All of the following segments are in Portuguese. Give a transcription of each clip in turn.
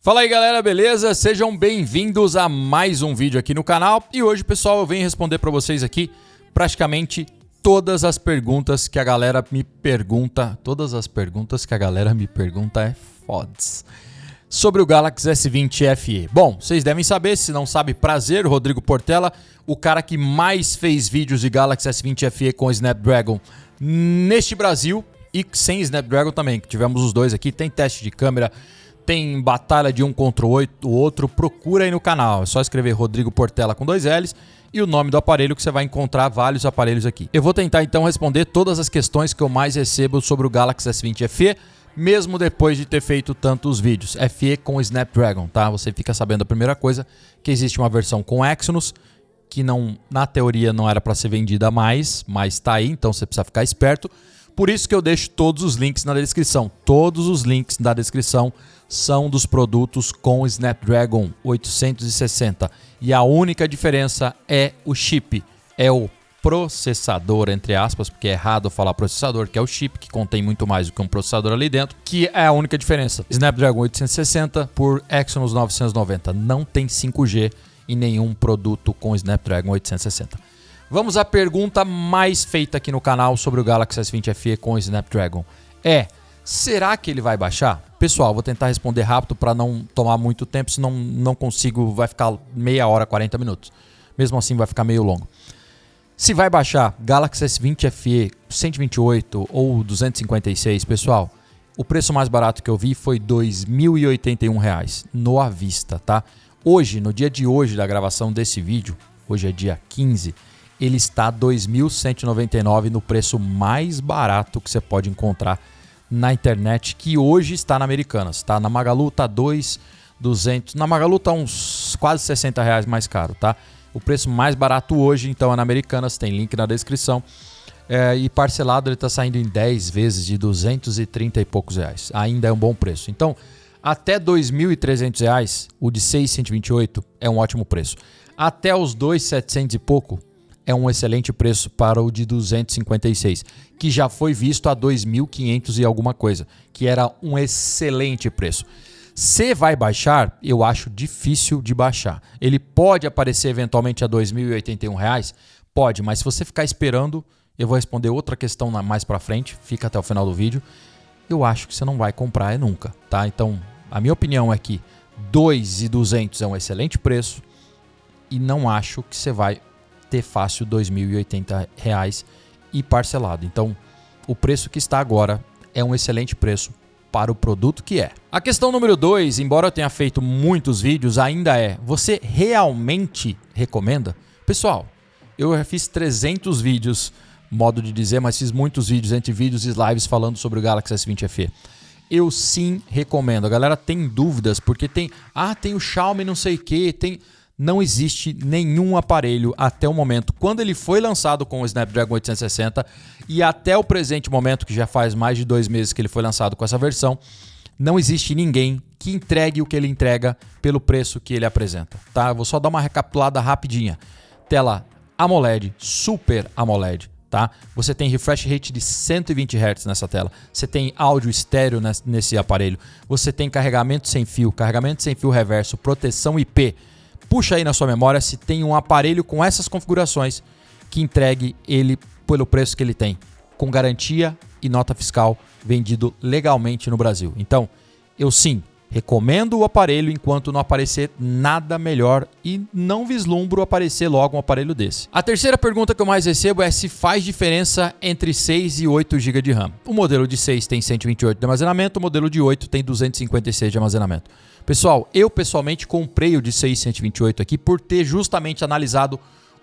Fala aí galera, beleza? Sejam bem-vindos a mais um vídeo aqui no canal. E hoje, pessoal, eu venho responder para vocês aqui praticamente todas as perguntas que a galera me pergunta. Todas as perguntas que a galera me pergunta é fodas. Sobre o Galaxy S20 FE. Bom, vocês devem saber, se não sabe, prazer, Rodrigo Portela, o cara que mais fez vídeos de Galaxy S20 FE com Snapdragon neste Brasil e sem Snapdragon também, que tivemos os dois aqui, tem teste de câmera, tem batalha de um contra o outro, procura aí no canal. É só escrever Rodrigo Portela com 2 L's e o nome do aparelho que você vai encontrar vários aparelhos aqui. Eu vou tentar então responder todas as questões que eu mais recebo sobre o Galaxy S20 FE, mesmo depois de ter feito tantos vídeos. FE com Snapdragon, tá? Você fica sabendo a primeira coisa, que existe uma versão com Exynos, que não, na teoria não era para ser vendida mais, mas tá aí, então você precisa ficar esperto. Por isso que eu deixo todos os links na descrição. Todos os links da descrição são dos produtos com Snapdragon 860. E a única diferença é o chip. É o processador, entre aspas, porque é errado falar processador, que é o chip, que contém muito mais do que um processador ali dentro, que é a única diferença. Snapdragon 860 por Exynos 990. Não tem 5G em nenhum produto com Snapdragon 860. Vamos à pergunta mais feita aqui no canal sobre o Galaxy S20 FE com Snapdragon. Será que ele vai baixar? Pessoal, vou tentar responder rápido para não tomar muito tempo, senão não consigo, vai ficar meia hora, 40 minutos. Mesmo assim vai ficar meio longo. Se vai baixar Galaxy S20 FE 128 ou 256, pessoal, o preço mais barato que eu vi foi R$ 2.081 no à vista, tá? Hoje, no dia de hoje da gravação desse vídeo, hoje é dia 15, ele está R$ 2.199 no preço mais barato que você pode encontrar na internet, que hoje está na Americanas, tá? Na Magalu tá 2.200, na Magalu tá uns quase R$ 60 mais caro, tá? O preço mais barato hoje, então, é na Americanas, tem link na descrição. E parcelado ele está saindo em 10 vezes de 230 e poucos reais. Ainda é um bom preço. Então, até R$ 2.300, o de 628 é um ótimo preço. Até os 2.700 e pouco é um excelente preço para o de 256, que já foi visto a 2.500 e alguma coisa, que era um excelente preço. Se vai baixar, eu acho difícil de baixar. Ele pode aparecer eventualmente a R$ 2.081? Pode, mas se você ficar esperando, eu vou responder outra questão mais para frente, fica até o final do vídeo. Eu acho que você não vai comprar nunca, tá? Então, a minha opinião é que 2.200 é um excelente preço e não acho que você vai ter fácil R$ 2.080 e parcelado. Então, o preço que está agora é um excelente preço para o produto que é. A questão número 2, embora eu tenha feito muitos vídeos, ainda é: você realmente recomenda? Pessoal, eu já fiz 300 vídeos, modo de dizer, mas fiz muitos vídeos, entre vídeos e lives falando sobre o Galaxy S20 FE. Eu sim recomendo. A galera tem dúvidas porque tem o Xiaomi não sei o que, Não existe nenhum aparelho até o momento, quando ele foi lançado com o Snapdragon 860 e até o presente momento, que já faz mais de 2 meses que ele foi lançado com essa versão, não existe ninguém que entregue o que ele entrega pelo preço que ele apresenta, tá? Eu vou só dar uma recapitulada rapidinha. Tela AMOLED, Super AMOLED, tá? Você tem refresh rate de 120 Hz nessa tela. Você tem áudio estéreo nesse aparelho. Você tem carregamento sem fio reverso, proteção IP. Puxa aí na sua memória se tem um aparelho com essas configurações que entregue ele pelo preço que ele tem, com garantia e nota fiscal, vendido legalmente no Brasil. Então, eu sim recomendo o aparelho enquanto não aparecer nada melhor e não vislumbro aparecer logo um aparelho desse. A terceira pergunta que eu mais recebo é se faz diferença entre 6 e 8 GB de RAM. O modelo de 6 tem 128 de armazenamento, o modelo de 8 tem 256 de armazenamento. Pessoal, eu pessoalmente comprei o de 628 aqui por ter justamente analisado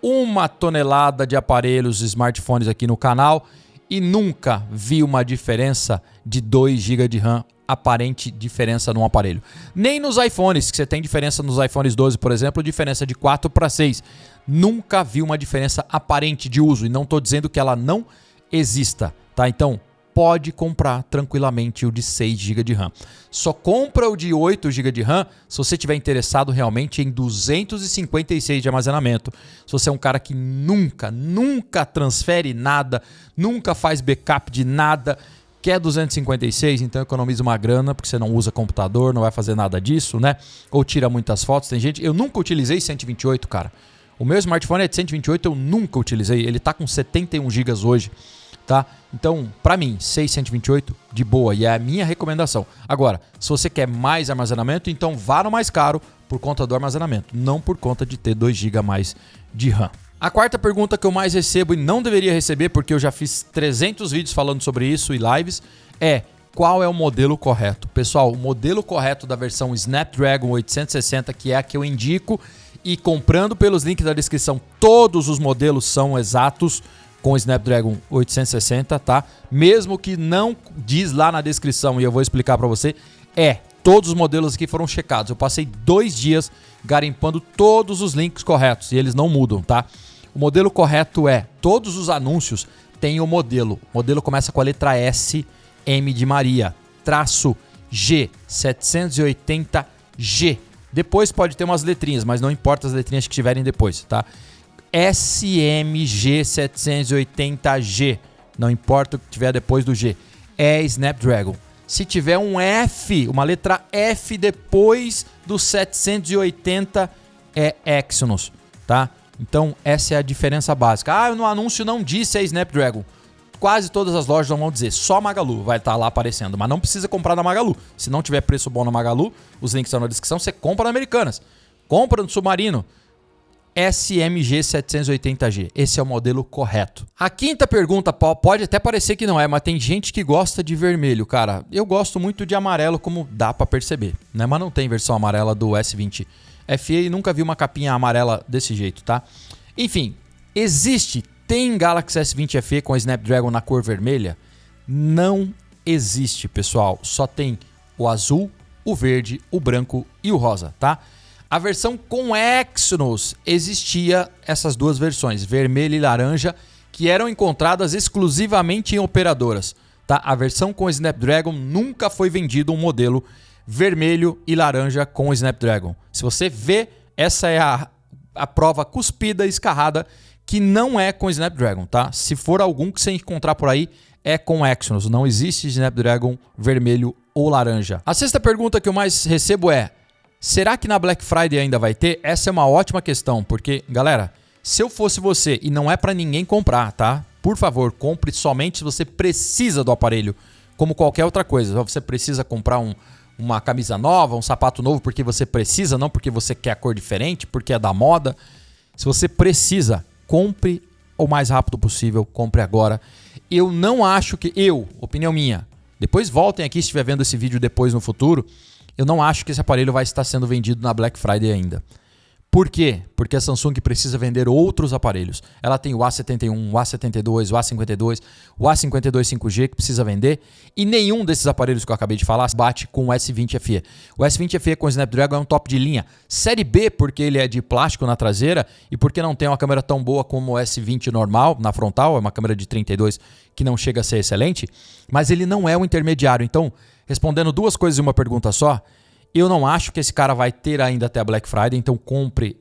1 tonelada de aparelhos smartphones aqui no canal e nunca vi uma diferença de 2 GB de RAM, aparente diferença num aparelho. Nem nos iPhones, que você tem diferença nos iPhones 12, por exemplo, diferença de 4 para 6. Nunca vi uma diferença aparente de uso e não estou dizendo que ela não exista, tá? Então, pode comprar tranquilamente o de 6 GB de RAM. Só compra o de 8 GB de RAM se você estiver interessado realmente em 256 de armazenamento. Se você é um cara que nunca transfere nada, nunca faz backup de nada, Quer 256, então economiza uma grana, porque você não usa computador, não vai fazer nada disso, né? Ou tira muitas fotos. Tem gente... Eu nunca utilizei 128, cara. O meu smartphone é de 128, eu nunca utilizei. Ele tá com 71 GB hoje, tá? Então, pra mim, 628 de boa, e é a minha recomendação. Agora, se você quer mais armazenamento, então vá no mais caro por conta do armazenamento, não por conta de ter 2 GB a mais de RAM. A quarta pergunta que eu mais recebo e não deveria receber, porque eu já fiz 300 vídeos falando sobre isso e lives, é: qual é o modelo correto? Pessoal, o modelo correto da versão Snapdragon 860, que é a que eu indico, e comprando pelos links da descrição, todos os modelos são exatos com o Snapdragon 860, tá? Mesmo que não diz lá na descrição, e eu vou explicar para você, todos os modelos aqui foram checados. Eu passei 2 dias garimpando todos os links corretos e eles não mudam, tá? O modelo correto é, todos os anúncios têm o modelo. O modelo começa com a letra S, M de Maria, traço G, 780G. Depois pode ter umas letrinhas, mas não importa as letrinhas que tiverem depois, tá? SMG 780G, não importa o que tiver depois do G, é Snapdragon. Se tiver um F, uma letra F depois do 780, é Exynos, tá? Então essa é a diferença básica. Ah, no anúncio não disse Snapdragon. Quase todas as lojas vão dizer, só Magalu vai estar lá aparecendo, mas não precisa comprar na Magalu. Se não tiver preço bom na Magalu, os links estão na descrição, você compra na Americanas. Compra no Submarino. SMG 780G. Esse é o modelo correto. A quinta pergunta, pode até parecer que não é, mas tem gente que gosta de vermelho, cara. Eu gosto muito de amarelo, como dá pra perceber, né? Mas não tem versão amarela do S20 FE e nunca vi uma capinha amarela desse jeito, tá? Enfim, tem Galaxy S20 FE com Snapdragon na cor vermelha? Não existe, pessoal. Só tem o azul, o verde, o branco e o rosa, tá? A versão com Exynos existia essas duas versões, vermelha e laranja, que eram encontradas exclusivamente em operadoras, tá? A versão com Snapdragon nunca foi vendido um modelo vermelho e laranja com Snapdragon. Se você vê, essa é a prova cuspida e escarrada que não é com Snapdragon, tá? Se for algum que você encontrar por aí, é com Exynos. Não existe Snapdragon vermelho ou laranja. A sexta pergunta que eu mais recebo é: será que na Black Friday ainda vai ter? Essa é uma ótima questão, porque, galera, se eu fosse você, e não é para ninguém comprar, tá? Por favor, compre somente se você precisa do aparelho, como qualquer outra coisa. Você precisa comprar uma camisa nova, um sapato novo porque você precisa, não porque você quer a cor diferente, porque é da moda. Se você precisa, compre o mais rápido possível, compre agora. Eu não acho que... opinião minha, depois voltem aqui se estiver vendo esse vídeo depois no futuro, eu não acho que esse aparelho vai estar sendo vendido na Black Friday ainda. Por quê? Porque a Samsung precisa vender outros aparelhos. Ela tem o A71, o A72, o A52, o A52 5G que precisa vender, e nenhum desses aparelhos que eu acabei de falar bate com o S20 FE. O S20 FE com o Snapdragon é um top de linha. Série B, porque ele é de plástico na traseira e porque não tem uma câmera tão boa como o S20 normal na frontal, é uma câmera de 32 que não chega a ser excelente, mas ele não é um intermediário. Então, respondendo duas coisas em uma pergunta só, eu não acho que esse cara vai ter ainda até a Black Friday, então compre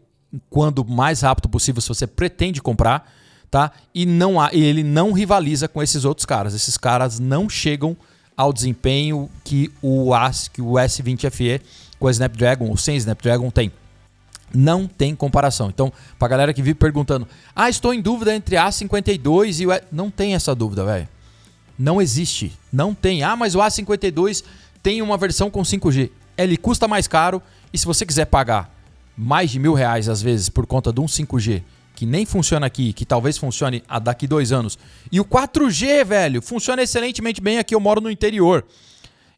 quando mais rápido possível se você pretende comprar, tá? E ele não rivaliza com esses outros caras. Esses caras não chegam ao desempenho que o S20 FE com o Snapdragon ou sem Snapdragon tem. Não tem comparação. Então, pra galera que vive perguntando, estou em dúvida entre A52 e o... Não tem essa dúvida, velho. Não existe. Não tem. Mas o A52 tem uma versão com 5G. Ele custa mais caro e se você quiser pagar mais de R$1.000 às vezes por conta de um 5G que nem funciona aqui, que talvez funcione daqui 2 anos, e o 4G, velho, funciona excelentemente bem aqui, eu moro no interior.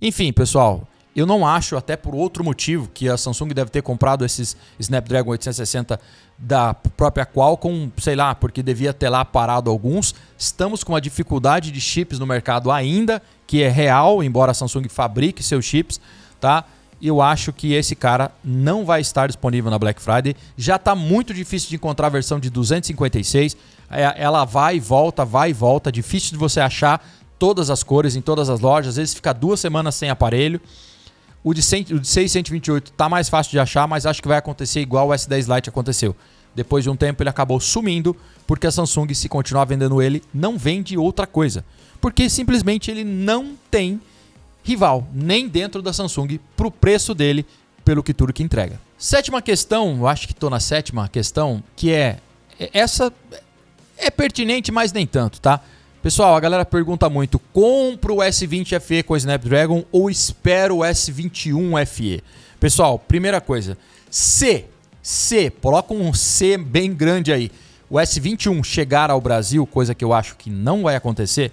Enfim, pessoal, eu não acho, até por outro motivo, que a Samsung deve ter comprado esses Snapdragon 860 da própria Qualcomm, sei lá, porque devia ter lá parado alguns. Estamos com uma dificuldade de chips no mercado ainda, que é real, embora a Samsung fabrique seus chips, tá? Eu acho que esse cara não vai estar disponível na Black Friday. Já está muito difícil de encontrar a versão de 256. Ela vai e volta. Difícil de você achar todas as cores em todas as lojas. Às vezes fica 2 semanas sem aparelho. O de 628 está mais fácil de achar, mas acho que vai acontecer igual o S10 Lite aconteceu. Depois de um tempo ele acabou sumindo, porque a Samsung, se continuar vendendo ele, não vende outra coisa. porque simplesmente ele não tem rival, nem dentro da Samsung, pro preço dele, pelo que tudo que entrega. Sétima questão, eu acho que estou na sétima questão, que essa é pertinente, mas nem tanto, tá? Pessoal, a galera pergunta muito, compro o S20 FE com o Snapdragon ou espero o S21 FE? Pessoal, primeira coisa, coloca um C bem grande aí, o S21 chegar ao Brasil, coisa que eu acho que não vai acontecer,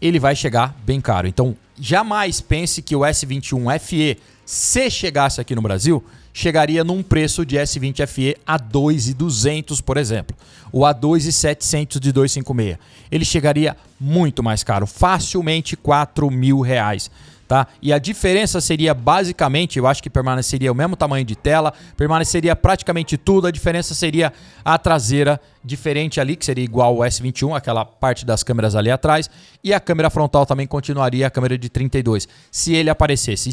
ele vai chegar bem caro. Então, jamais pense que o S21 FE, se chegasse aqui no Brasil, chegaria num preço de S20 FE a 2.200, por exemplo, ou a 2.700 de 256. Ele chegaria muito mais caro, facilmente R$4.000. Tá? E a diferença seria basicamente, eu acho que permaneceria o mesmo tamanho de tela, permaneceria praticamente tudo, a diferença seria a traseira diferente ali, que seria igual ao S21, aquela parte das câmeras ali atrás, e a câmera frontal também continuaria a câmera de 32, se ele aparecesse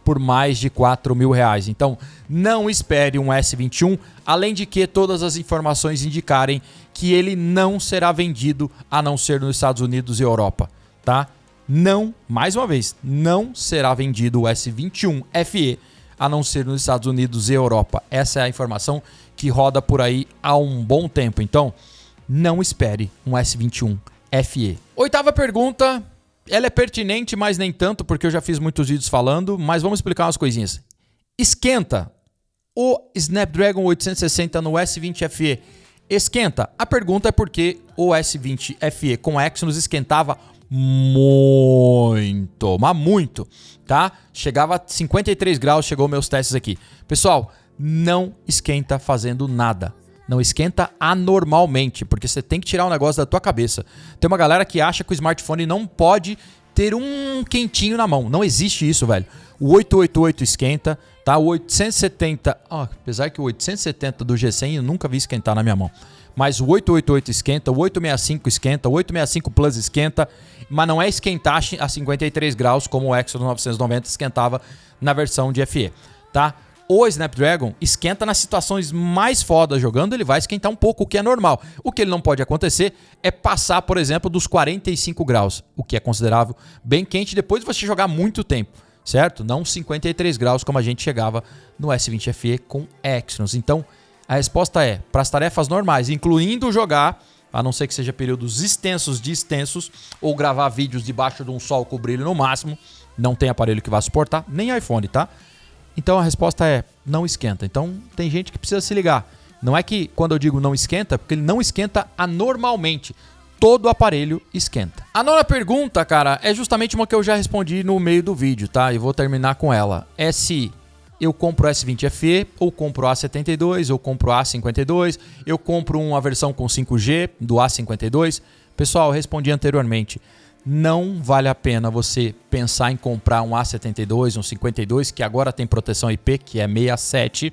por mais de R$4.000. Então, não espere um S21, além de que todas as informações indicarem que ele não será vendido a não ser nos Estados Unidos e Europa, tá? Não, mais uma vez, não será vendido o S21 FE a não ser nos Estados Unidos e Europa. Essa é a informação que roda por aí há um bom tempo. Então, não espere um S21 FE. Oitava pergunta, ela é pertinente, mas nem tanto, porque eu já fiz muitos vídeos falando, mas vamos explicar umas coisinhas. Esquenta o Snapdragon 860 no S20 FE. Esquenta. A pergunta é porque o S20 FE com Exynos esquentava muito, mas muito, tá? Chegava a 53 graus, chegou meus testes aqui. Pessoal, não esquenta fazendo nada. Não esquenta anormalmente, porque você tem que tirar um negócio da tua cabeça. Tem uma galera que acha que o smartphone não pode ter um quentinho na mão. Não existe isso, velho. O 888 esquenta, tá? O 870, apesar que o 870 do G100 eu nunca vi esquentar na minha mão. Mas o 888 esquenta, o 865 esquenta, o 865 Plus esquenta, mas não é esquentar a 53 graus como o Exynos 990 esquentava na versão de FE, tá? O Snapdragon esquenta nas situações mais fodas jogando, ele vai esquentar um pouco, o que é normal. O que ele não pode acontecer é passar, por exemplo, dos 45 graus, o que é considerável bem quente depois de você jogar muito tempo, certo? Não 53 graus como a gente chegava no S20 FE com Exynos. Então, a resposta é, para as tarefas normais, incluindo jogar, a não ser que seja períodos extensos de extensos, ou gravar vídeos debaixo de um sol com brilho no máximo, não tem aparelho que vá suportar, nem iPhone, tá? Então a resposta é, não esquenta. Então tem gente que precisa se ligar. Não é que quando eu digo não esquenta, porque ele não esquenta anormalmente. Todo aparelho esquenta. A nona pergunta, cara, é justamente uma que eu já respondi no meio do vídeo, tá? E vou terminar com ela. É se eu compro o S20 FE, ou compro o A72, ou compro o A52, eu compro uma versão com 5G do A52. Pessoal, eu respondi anteriormente. Não vale a pena você pensar em comprar um A72, um 52, que agora tem proteção IP, que é 67,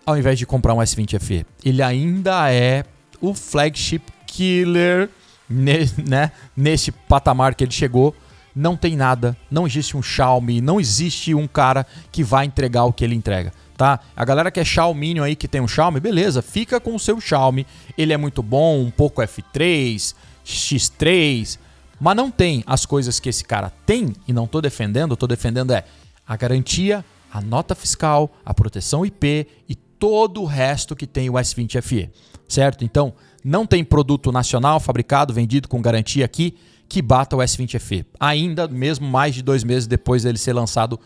ao invés de comprar um S20 FE. Ele ainda é o flagship killer, né? Nesse patamar que ele chegou. Não tem nada, não existe um Xiaomi, não existe um cara que vai entregar o que ele entrega, tá? A galera que é Xiaomi aí, que tem um Xiaomi, beleza, fica com o seu Xiaomi. Ele é muito bom, um pouco F3, X3, mas não tem as coisas que esse cara tem, e não tô defendendo a garantia, a nota fiscal, a proteção IP e todo o resto que tem o S20 FE, certo? Então, não tem produto nacional fabricado, vendido com garantia aqui, que bata o S20 FE. Ainda mesmo mais de 2 meses depois dele ser relançado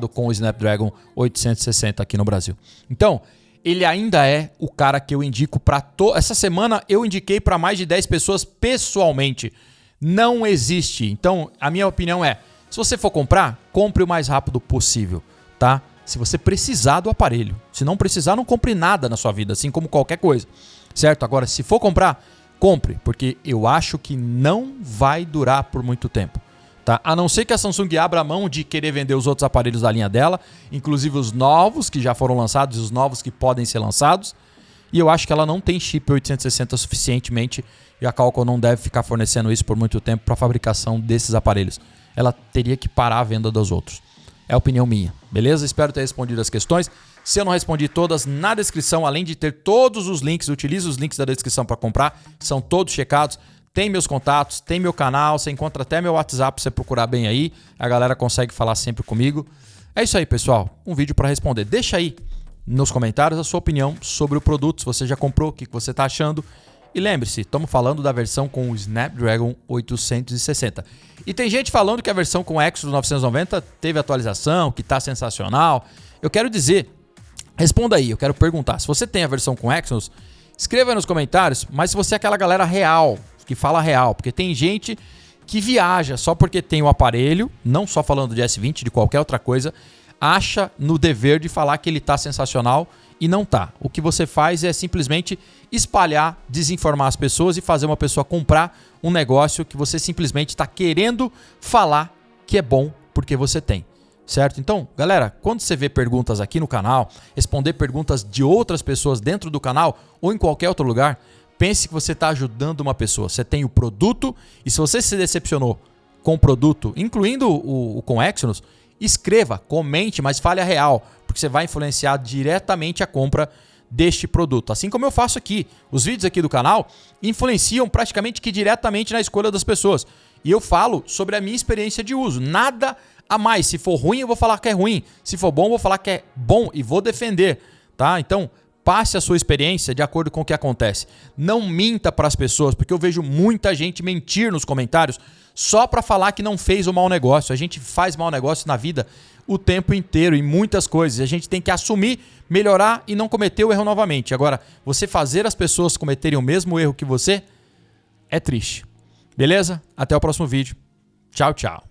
com o Snapdragon 860 aqui no Brasil. Então, ele ainda é o cara que eu indico para... Essa semana eu indiquei para mais de 10 pessoas pessoalmente. Não existe. Então, a minha opinião é, se você for comprar, compre o mais rápido possível, tá? Se você precisar do aparelho. Se não precisar, não compre nada na sua vida, assim como qualquer coisa, certo? Agora, se for comprar, compre, porque eu acho que não vai durar por muito tempo, tá? A não ser que a Samsung abra mão de querer vender os outros aparelhos da linha dela, inclusive os novos que já foram lançados e os novos que podem ser lançados. E eu acho que ela não tem chip 860 suficientemente e a Qualcomm não deve ficar fornecendo isso por muito tempo para a fabricação desses aparelhos. Ela teria que parar a venda dos outros. É a opinião minha, beleza? Espero ter respondido as questões. Se eu não respondi todas, na descrição, além de ter todos os links, utilize os links da descrição para comprar, são todos checados. Tem meus contatos, tem meu canal, você encontra até meu WhatsApp para você procurar bem aí. A galera consegue falar sempre comigo. É isso aí, pessoal. Um vídeo para responder. Deixa aí nos comentários a sua opinião sobre o produto, se você já comprou, o que você está achando. E lembre-se, estamos falando da versão com o Snapdragon 860. E tem gente falando que a versão com o Exynos 990 teve atualização, que está sensacional. Eu quero dizer, responda aí, eu quero perguntar. Se você tem a versão com Exynos, escreva aí nos comentários, mas se você é aquela galera real, que fala real, porque tem gente que viaja só porque tem o aparelho, não só falando de S20, de qualquer outra coisa, acha no dever de falar que ele está sensacional e não tá. O que você faz é simplesmente espalhar, desinformar as pessoas e fazer uma pessoa comprar um negócio que você simplesmente está querendo falar que é bom porque você tem. Certo? Então, galera, quando você vê perguntas aqui no canal, responder perguntas de outras pessoas dentro do canal ou em qualquer outro lugar, pense que você está ajudando uma pessoa. Você tem o produto e se você se decepcionou com o produto, incluindo o com Exynos, escreva, comente, mas fale a real, porque você vai influenciar diretamente a compra deste produto. Assim como eu faço aqui. Os vídeos aqui do canal influenciam praticamente que diretamente na escolha das pessoas. E eu falo sobre a minha experiência de uso. Nada a mais. Se for ruim, eu vou falar que é ruim. Se for bom, eu vou falar que é bom e vou defender. Tá? Então, passe a sua experiência de acordo com o que acontece. Não minta para as pessoas, porque eu vejo muita gente mentir nos comentários só para falar que não fez o mau negócio. A gente faz mau negócio na vida o tempo inteiro, em muitas coisas. A gente tem que assumir, melhorar e não cometer o erro novamente. Agora, você fazer as pessoas cometerem o mesmo erro que você é triste. Beleza? Até o próximo vídeo. Tchau, tchau.